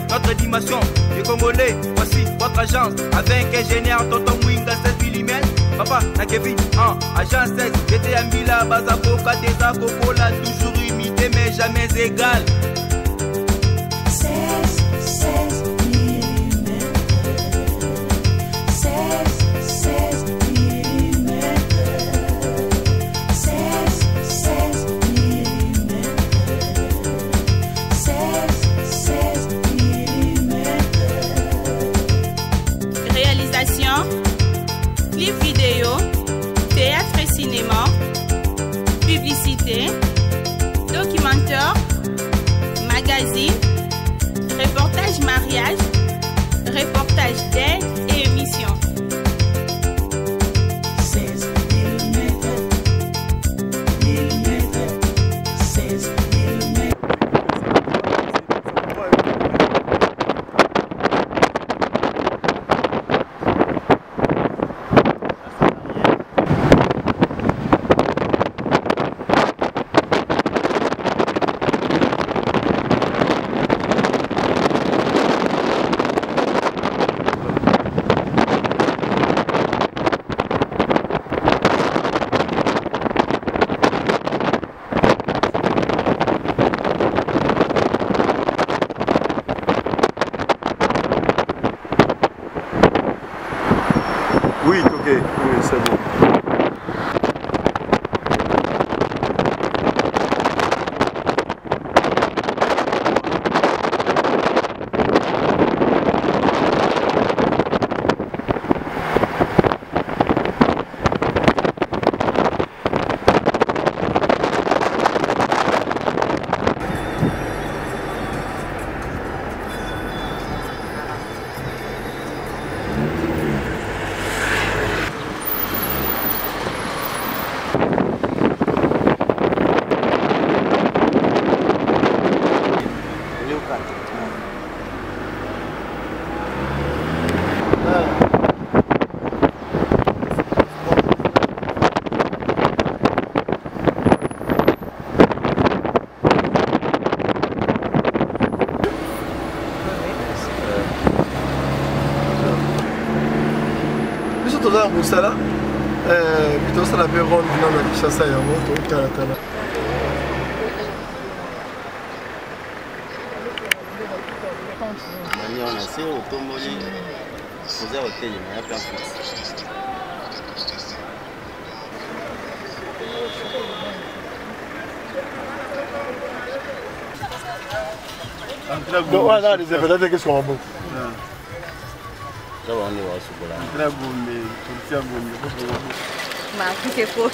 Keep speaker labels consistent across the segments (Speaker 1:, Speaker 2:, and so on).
Speaker 1: notre dimension. Les Congolais, voici votre agence. Avec ingénieur Tonton Mwinga 16 mm. Papa, na Kevin, agence 16. J'étais à Mila, Bazako, Kadeza, Kokola, toujours imité mais jamais égal.
Speaker 2: 16 mm. 16 mm. 16 mm. 16 mm.
Speaker 3: Réalisation, clip vidéo, théâtre et cinéma, publicité, documentaire, magazine, reportage mariage, reportage d'aide et émission.
Speaker 2: 16 mm. 16 mm.
Speaker 4: Oui, ok, oui, c'est bon.
Speaker 5: toza na mosala bitosala mpe ronde na na Kinshasa yango totalatala
Speaker 6: on a assez automobile posé au hôtel, il y a plein de
Speaker 5: donc voilà les événements qu'est-ce qu'on va beaucoup
Speaker 6: ça va on est au chocolat
Speaker 5: très bon mais tout ça bon
Speaker 3: ma qui est faux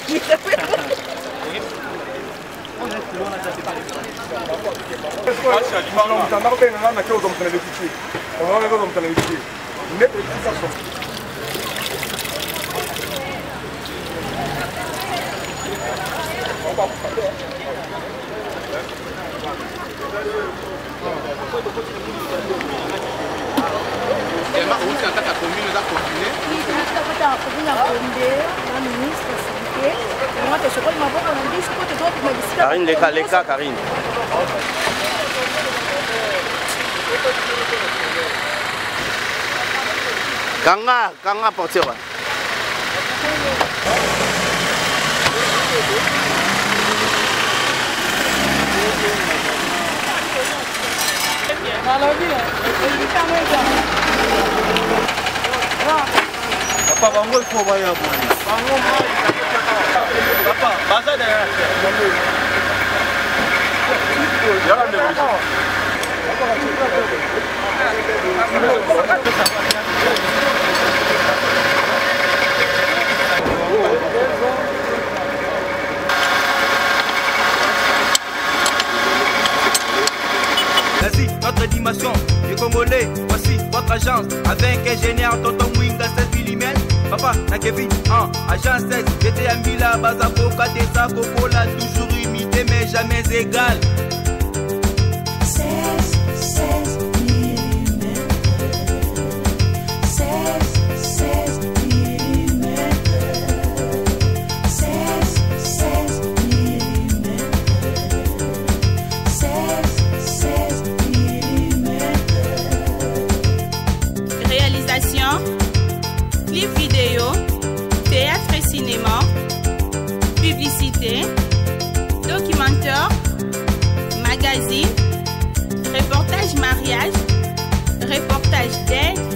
Speaker 6: Karine, les cas, Karine. Kanga portier.
Speaker 5: Papa, bango il faut voir ya papa, baza derrière.
Speaker 1: Vas-y, notre dimension, les Congolais, voici votre agence. Avec ingénieur Tonton Mwinga 16 mm. Papa, na Kevin, agence 16. J'étais à Mila, Bazako, Kadeza, Kokola, toujours imité mais jamais égal.
Speaker 2: 16 mm. 16 mm. 16 mm. 16 mm.
Speaker 3: mariage, reportage d'aide,